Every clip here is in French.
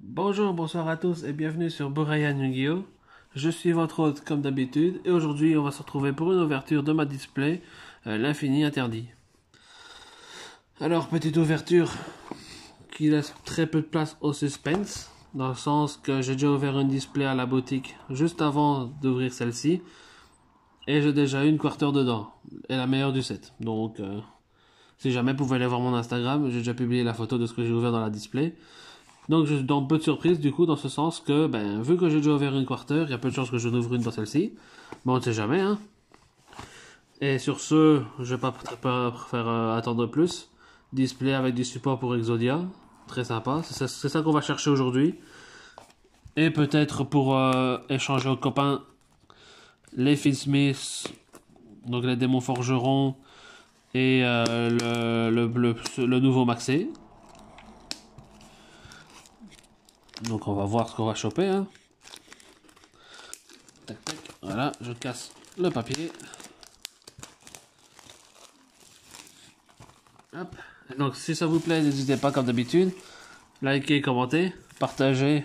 Bonjour, bonsoir à tous et bienvenue sur Borayan Yu-Gi-Oh! Je suis votre hôte comme d'habitude et aujourd'hui on va se retrouver pour une ouverture de ma display, l'infini interdit. Alors, petite ouverture qui laisse très peu de place au suspense, dans le sens que j'ai déjà ouvert une display à la boutique juste avant d'ouvrir celle-ci et j'ai déjà eu une quarter dedans, et la meilleure du set. Donc, si jamais vous pouvez aller voir mon Instagram, j'ai déjà publié la photo de ce que j'ai ouvert dans la display. Donc je suis dans peu de surprise du coup dans ce sens que vu que j'ai déjà ouvert une quarter, il y a peu de chances que je n'ouvre une dans celle-ci. Mais on ne sait jamais hein. Et sur ce, je vais pas faire attendre plus. Display avec du support pour Exodia, très sympa. C'est ça qu'on va chercher aujourd'hui. Et peut-être pour échanger aux copains les Finsmith, donc les démons forgerons et le nouveau Maxé. Donc on va voir ce qu'on va choper. Hein. Tac, tac. Voilà, je casse le papier. Hop. Et donc si ça vous plaît, n'hésitez pas comme d'habitude. Likez, commentez, partagez.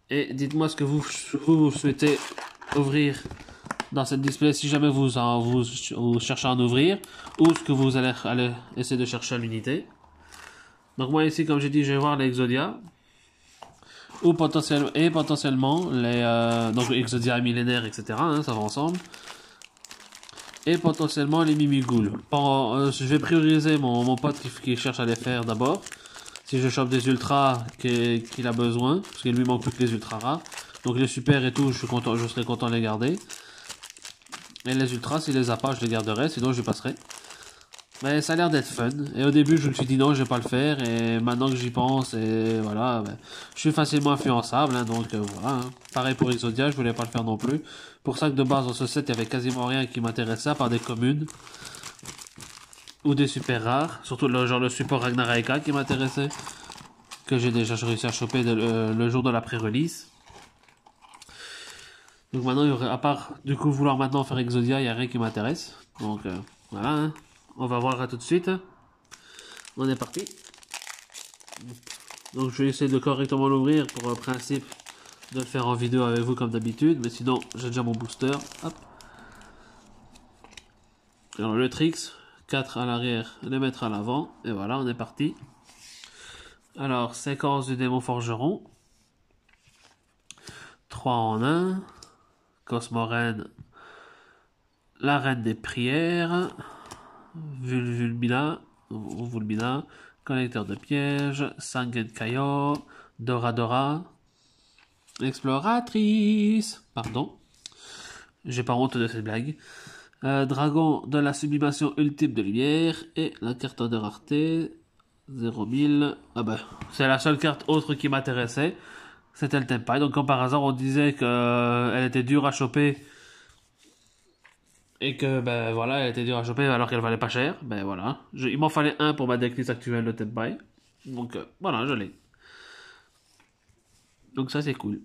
Et dites-moi ce que vous souhaitez ouvrir dans cette display si jamais vous cherchez à en ouvrir. Ou ce que vous allez essayer de chercher à l'unité. Donc moi ici, comme j'ai dit, je vais voir les Exodia. Ou potentiellement les donc Exodia millénaire, etc. Hein, ça va ensemble. Et potentiellement les Mimighoul. Je vais prioriser mon pote qui cherche à les faire d'abord. Si je chope des ultras qu'il a besoin, parce qu'il lui manque plus que les ultras rares. Donc les super et tout, je serai content de les garder. Et les ultras, s'il les a pas, je les garderai, sinon je passerai. Mais ça a l'air d'être fun. Et au début, je me suis dit non, je vais pas le faire. Et maintenant que j'y pense, et voilà, je suis facilement influençable. Hein, donc voilà. Hein. Pareil pour Exodia, je voulais pas le faire non plus. Pour ça que de base, dans ce set, il y avait quasiment rien qui m'intéressait, à part des communes. Ou des super rares. Surtout le support Ragnaraka qui m'intéressait. Que j'ai déjà réussi à choper le jour de la pré-release. Donc maintenant, il y aurait, à part du coup vouloir maintenant faire Exodia, il n'y a rien qui m'intéresse. Donc voilà. Hein. On va voir tout de suite. On est parti. Donc je vais essayer de correctement l'ouvrir pour le principe de le faire en vidéo avec vous comme d'habitude. Mais sinon j'ai déjà mon booster. Hop. Alors le tricks, 4 à l'arrière, les mettre à l'avant. Et voilà, on est parti. Alors séquence du démon forgeron. 3 en 1. Cosmorène. La reine des prières. Vulbina, connecteur de pièges, Sangen Kaio, Dora, exploratrice, pardon, j'ai pas honte de cette blague, dragon de la sublimation ultime de lumière, et la carte de rareté, 0 000, c'est la seule carte autre qui m'intéressait, c'était le Tempai, donc comme par hasard on disait qu'elle était dure à choper, et que voilà, elle était dure à choper alors qu'elle valait pas cher. Voilà, il m'en fallait un pour ma decklist actuelle de Tenpai. Donc voilà, je l'ai. Donc ça c'est cool.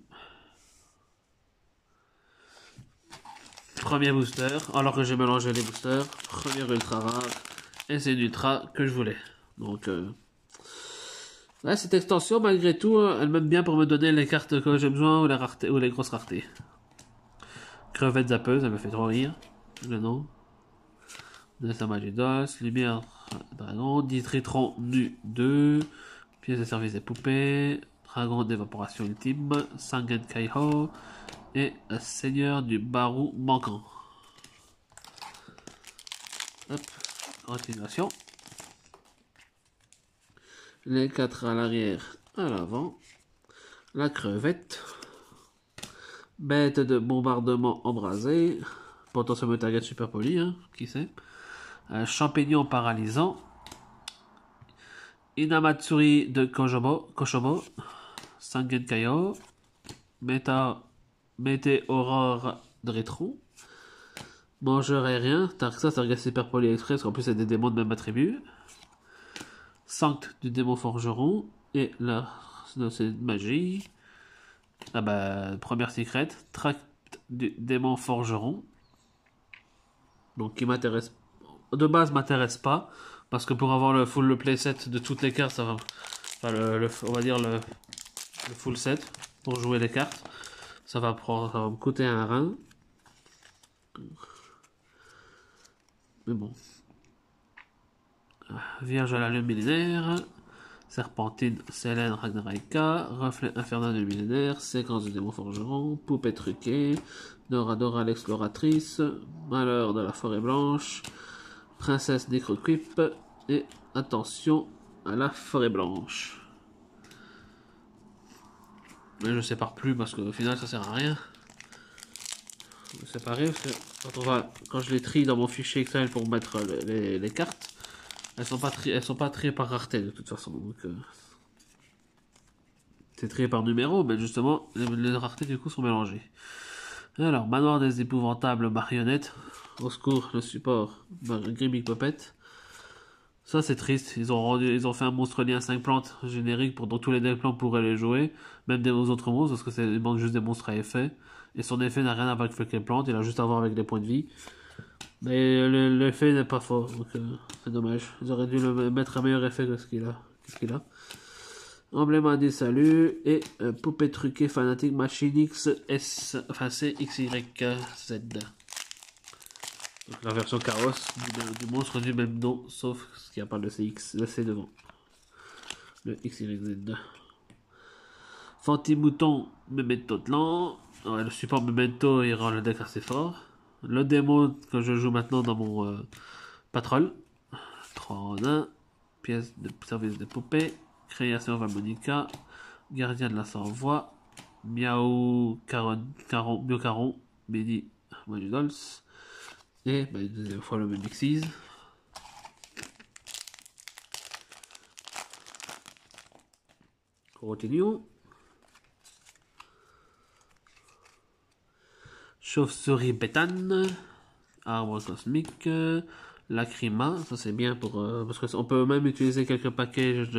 Premier booster, alors que j'ai mélangé les boosters. Premier ultra rare. Et c'est l'ultra que je voulais. Donc ouais, cette extension malgré tout, elle m'aime bien pour me donner les cartes que j'ai besoin ou les grosses raretés. Crevette zappeuse, elle me fait trop rire. Le nom. De sa Magidos, Lumière Dragon, Ditritron nu 2, pièce de service des poupées, Dragon d'évaporation ultime, Sangen Kaiho et Seigneur du Barou manquant. Hop, continuation. Les 4 à l'arrière, à l'avant. La crevette. Bête de bombardement embrasée. Potentiellement target super poli, hein, qui sait. Champignon paralysant. Inamatsuri de Koshobo. Sangen Kaio. Météorore de rétro. Mangeur aérien. Tarxa, target super poli express, en plus c'est des démons de même attribut. Sanct du démon forgeron. Et là, c'est magie. Première secret. Tract du démon forgeron. Donc qui m'intéresse de base m'intéresse pas parce que pour avoir le playset de toutes les cartes ça va on va dire le full set pour jouer les cartes. Ça va me coûter un rein. Mais bon. Vierge à la lune millénaire. Serpentine, Selene, Ragnaraka, Reflet infernal du millénaire, Séquence du démon forgeron, Poupée truquée, Dora l'exploratrice, Malheur de la forêt blanche, Princesse Necroquip, et attention à la forêt blanche. Mais je sépare plus parce qu'au final ça sert à rien. Je vais séparer parce que quand je les trie dans mon fichier Excel pour mettre les cartes, elles sont pas triées par rareté de toute façon. Donc c'est trié par numéro, mais justement les raretés du coup sont mélangées. Alors, Manoir des épouvantables marionnettes. Au secours, le support Grimmick Puppet. Ça c'est triste, ils ont fait un monstre lien 5 plantes générique pour dont tous les decks plans pourraient les jouer, même des autres monstres, parce que il manque juste des monstres à effet. Et son effet n'a rien à voir avec les plantes, il a juste à voir avec les points de vie. Mais l'effet n'est pas fort, donc c'est dommage. Ils auraient dû le mettre un meilleur effet que ce qu'il a. Emblème des saluts et poupée truquée fanatique Machine X S, enfin c'est XYZ. Donc la version carrosse du monstre du même nom, sauf ce qu'il n'y a pas le C devant. Le XYZ. Fanti-Mouton, Memento Tlan. Ouais, le support Memento, il rend le deck assez fort. Le démon que je joue maintenant dans mon Patrol. 3 en 1. Pièce de service de poupée. Création Valmonica. Gardien de la sans-voix. Miaou Caron. Midi Manudols. Et une deuxième fois le même Mixies. Continuons. Chauve-souris bétane. Arbre cosmique. Lacrima. Ça c'est bien pour. Parce qu'on peut même utiliser quelques packages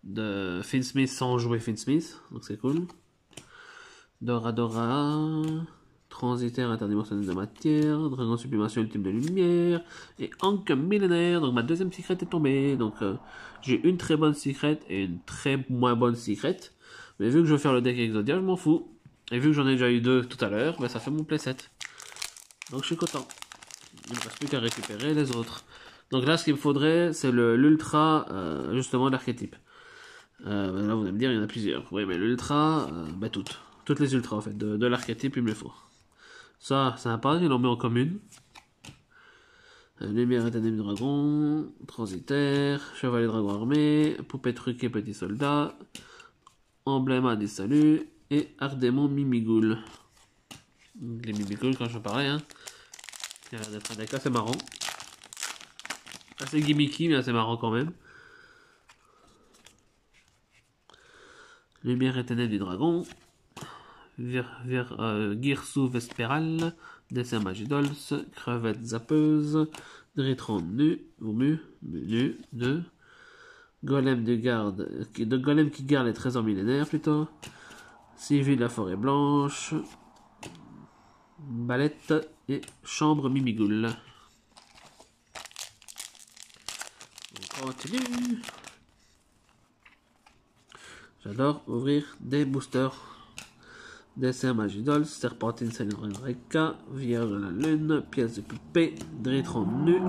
de Finsmith sans jouer Finsmith. Donc c'est cool. Dora. Transitaire interdimensionnel de matière, Dragon sublimation ultime de lumière, et Ankh millénaire. Donc ma deuxième secret est tombée. Donc j'ai une très bonne secret et une très moins bonne secret. Mais vu que je veux faire le deck Exodia, je m'en fous. Et vu que j'en ai déjà eu 2 tout à l'heure, ça fait mon playset. Donc je suis content. Il ne me reste plus qu'à récupérer les autres. Donc là, ce qu'il me faudrait, c'est l'ultra, justement, l'archétype. Là, vous allez me dire, il y en a plusieurs. Oui, mais l'ultra, toutes les ultras en fait, de l'archétype, il me le faut. Ça, c'est sympa, il en met en commune. Lumière éternelle du dragon, transitaire, chevalier dragon armé, poupée truquée petit soldat, emblème des saluts, et ardémon Mimigoul. Les Mimigoul, quand je parlais, hein. Il a l'air d'être un deck assez marrant. Assez gimmicky, mais assez marrant quand même. Lumière éternelle du dragon. Girsou Vespéral, Dessin Magidols, Crevette Zappeuse, Dritron nu, de Golem Golem qui garde les trésors millénaires plutôt, Civil la forêt blanche, Balette et Chambre Mimigoul. On continue. J'adore ouvrir des boosters. Dessin Magidols, Serpentine Selene-Reka, Vierge de la Lune, Pièce de poupée, Dritron nu,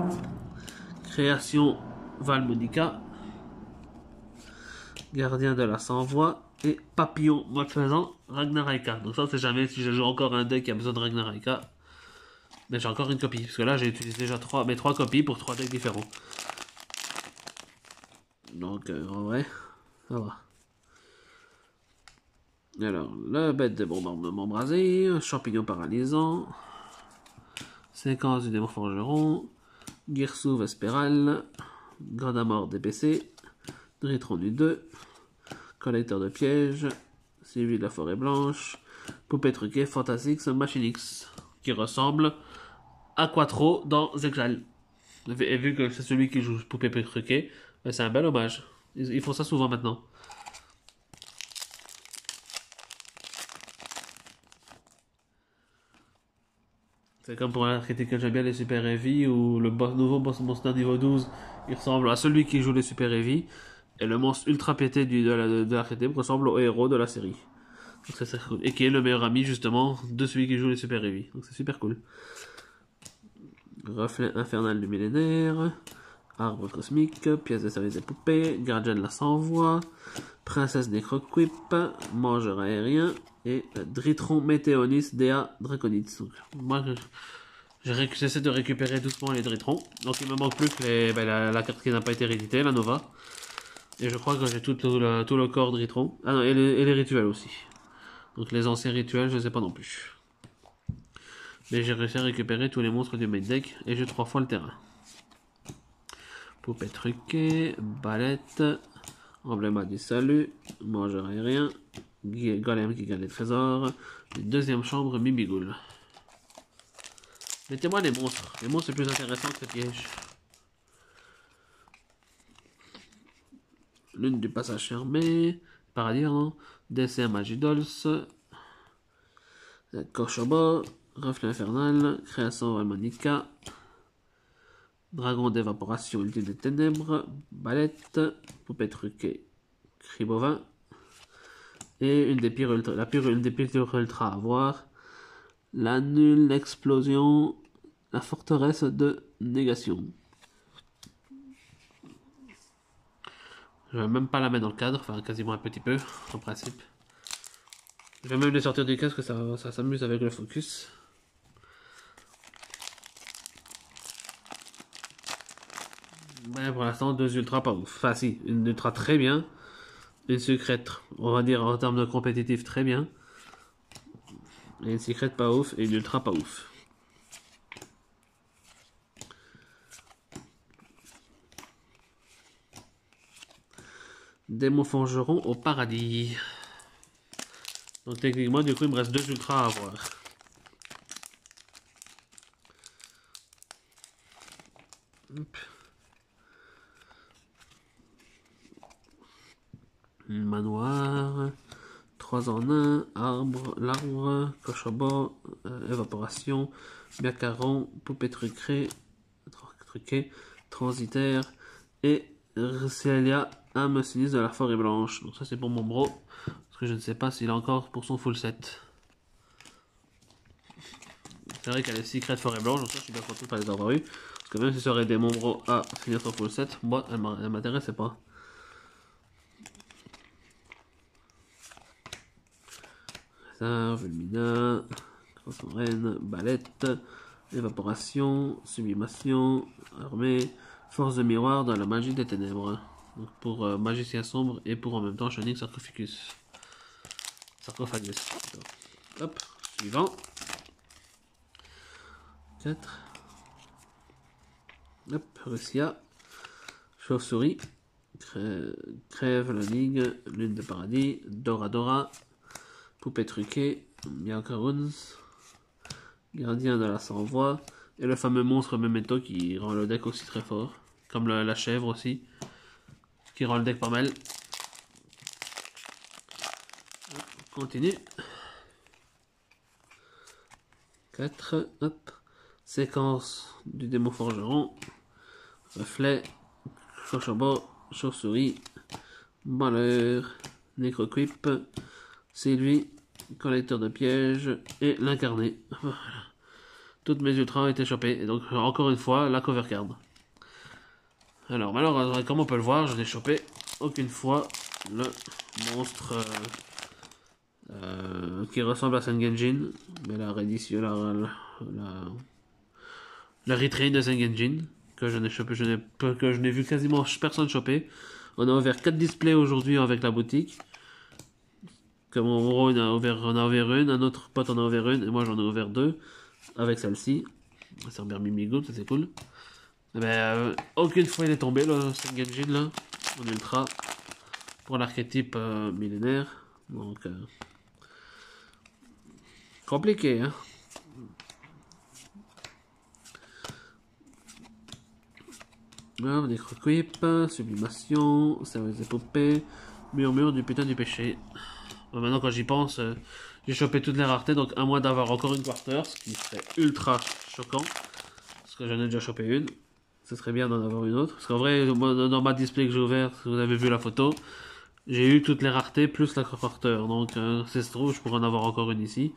Création Valmonica, Gardien de la sans-voix et Papillon Malfaisant Ragnaraka. Donc ça, c'est jamais si je joue encore un deck qui a besoin de Ragnaraka. Mais j'ai encore une copie, parce que là j'ai utilisé déjà mes 3 copies pour 3 decks différents. Donc en vrai, ça va. Alors, la bête de bombardement brasé, champignon paralysant, séquence du démon forgeron, Girsou Vespéral, Gradamort DPC, Dritron du 2, collecteur de pièges, Civil de la forêt blanche, poupée truquée Fantasix Machine X, qui ressemble à Quattro dans Exile. Et vu que c'est celui qui joue poupée truquée, c'est un bel hommage. Ils font ça souvent maintenant. C'est comme pour l'archétype que j'aime bien, les Super Heavy, où le nouveau boss monster niveau 12, il ressemble à celui qui joue les Super Heavy. Et le monstre ultra pété de l'archétype ressemble au héros de la série. Donc c'est cool. Et qui est le meilleur ami justement de celui qui joue les Super Heavy. Donc c'est super cool. Reflet infernal du millénaire. Arbre cosmique. Pièce de service des poupées. Gardien de la sans-voix. Princesse Necroquip. Mangeur aérien. Et Dritron Météonis Dea Draconitz. Donc, moi j'essaie de récupérer doucement les Dritrons. Donc il me manque plus que la carte qui n'a pas été rééditée, la Nova. Et je crois que j'ai tout le corps Dritron. Ah non, et les rituels aussi. Donc les anciens rituels, je ne sais pas non plus. Mais j'ai réussi à récupérer tous les monstres du main deck et j'ai 3 fois le terrain. Poupée truquée, balette, emblémat du salut, mangeur aérien, golem qui gagne les trésors, et deuxième chambre Mibigoul. Mettez-moi les monstres. Les monstres c'est plus intéressant que les pièges. Lune du passage fermé, paradis, hein. Dessin Magidols, Kochoba, Reflet infernal, Création Harmonica, Dragon d'évaporation ultime des ténèbres, Balette, Poupée truquée, Cri bovin, et une des pires ultra à voir, la nulle explosion, la forteresse de négation. Je vais même pas la mettre dans le cadre, enfin quasiment un petit peu, en principe. Je vais même les sortir du casque, ça s'amuse avec le focus. Ouais, pour l'instant, 2 ultras pas ouf. Enfin si, une ultra très bien. Une secrète, on va dire en termes de compétitif très bien. Et une secrète pas ouf et une ultra pas ouf. Démon forgeron au paradis. Donc techniquement, du coup, il me reste 2 ultras à avoir. Hop. Manoir. 3 en 1. Arbre. L'arbre. Kochoba. Évaporation. Macaron. Poupée truquée. Transitaire. Et Celia. Âme sinistre de la forêt blanche. Donc ça c'est pour mon bro. Parce que je ne sais pas s'il a encore pour son full set. C'est vrai qu'elle est secret forêt blanche. Donc ça je suis bien content de pas les avoir eu. Parce que même si ça aurait aidé mon bro à finir son full set, moi elle m'intéressait pas. Vulmina, Croissant-Reine, Balette, Évaporation, Sublimation, Armée, Force de miroir dans la magie des ténèbres. Donc pour Magicien sombre et pour en même temps Shining Sarcophagus. Hop, suivant. 4. Hop, Russia. Chauve-souris. Crève la ligue. Lune de paradis. Dora. Poupée truquée. Miakaruns. Gardien de la sans-voix. Et le fameux monstre Memento qui rend le deck aussi très fort. Comme la chèvre aussi. Qui rend le deck pas mal. On continue. 4. Hop. Séquence du démon forgeron. Reflet. Kochoba. Chauve-souris. Malheur. Necroquip. Sylvie. Collecteur de pièges. Et l'incarné. Voilà. Toutes mes ultras ont été chopées. Et donc, encore une fois, la cover card. Alors, malheureusement, comme on peut le voir, je n'ai chopé aucune fois le monstre qui ressemble à Sengenjin. Mais la réédition, la retrain de Sengenjin, que je n'ai chopé, que je n'ai vu quasiment personne choper. On a ouvert 4 displays aujourd'hui avec la boutique. Comme mon bro, on a ouvert une, un autre pote en a ouvert une, et moi j'en ai ouvert 2 avec celle-ci. C'est un Mimigoul, ça c'est cool. Mais aucune fois il est tombé le Sengenjin là, en ultra, pour l'archétype millénaire. Donc, compliqué, hein. Necroquip, sublimation, service des poupées, murmure du putain du péché. Maintenant quand j'y pense, j'ai chopé toutes les raretés, donc à moins d'avoir encore une quarter, ce qui serait ultra choquant, parce que j'en ai déjà chopé une. ce serait bien d'en avoir une autre. Parce qu'en vrai, moi, dans ma display que j'ai ouvert, si vous avez vu la photo, j'ai eu toutes les raretés plus la coffre. Donc, c'est trop, je pourrais en avoir encore une ici.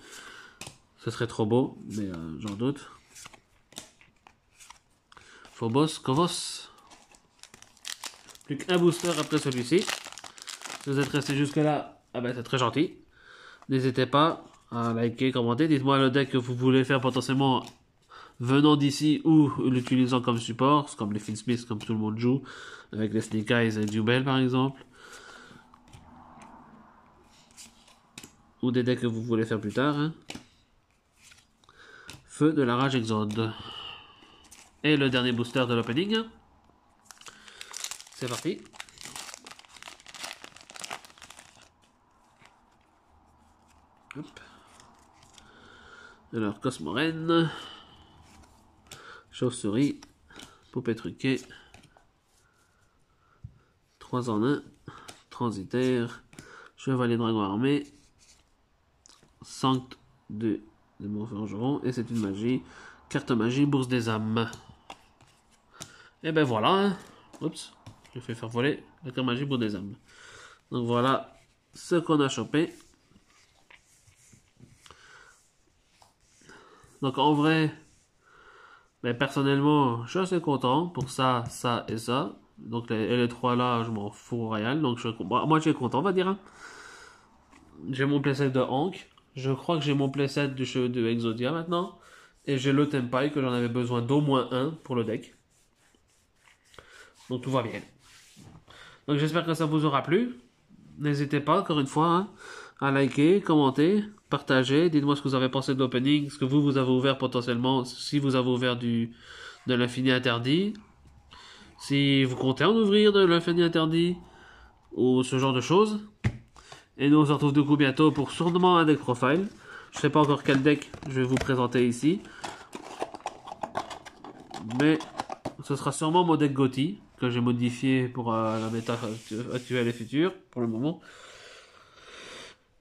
Ce serait trop beau, mais j'en doute. Phobos, Kovos. Plus qu'un booster après celui-ci. Si vous êtes resté jusque là, ah ben c'est très gentil. N'hésitez pas à liker, commenter. Dites-moi le deck que vous voulez faire potentiellement venant d'ici ou l'utilisant comme support, comme les Finsmith, comme tout le monde joue, avec les Snake Eyes et Jubel par exemple. Ou des decks que vous voulez faire plus tard. Hein. Feu de la Rage Exode. Et le dernier booster de l'opening. C'est parti. Hop. Alors, Cosmoraine. Chauve-souris. Poupée truquée. 3 en 1. Transitaire. Chevalier dragon armé. Sancte de mon forgeron. Et c'est une magie. Carte magie, bourse des âmes. Et ben voilà. Hein. Oups. Je vais faire voler la carte magie, bourse des âmes. Donc voilà ce qu'on a chopé. Donc en vrai, ben, personnellement, je suis assez content pour ça, ça et ça. Donc les trois là, je m'en fous royal. Donc moi je suis content, on va dire. Hein. J'ai mon playset de Hank. Je crois que j'ai mon playset du cheveu de Exodia maintenant. Et j'ai le Tempai que j'en avais besoin d'au moins un pour le deck. Donc tout va bien. Donc j'espère que ça vous aura plu. N'hésitez pas, encore une fois, hein, à liker, commenter, partager. Dites-moi ce que vous avez pensé de l'opening, ce que vous avez ouvert potentiellement, si vous avez ouvert de l'infini interdit. Si vous comptez en ouvrir de l'infini interdit, ou ce genre de choses. Et nous on se retrouve du coup bientôt pour sûrement un deck profile. Je ne sais pas encore quel deck je vais vous présenter ici. Mais ce sera sûrement mon deck Gotti, que j'ai modifié pour la méta actuelle et future, pour le moment.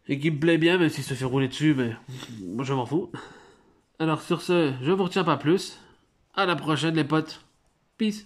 Et qui me plaît bien, même s'il se fait rouler dessus, mais moi je m'en fous. Alors sur ce, je vous retiens pas plus. À la prochaine les potes. Peace.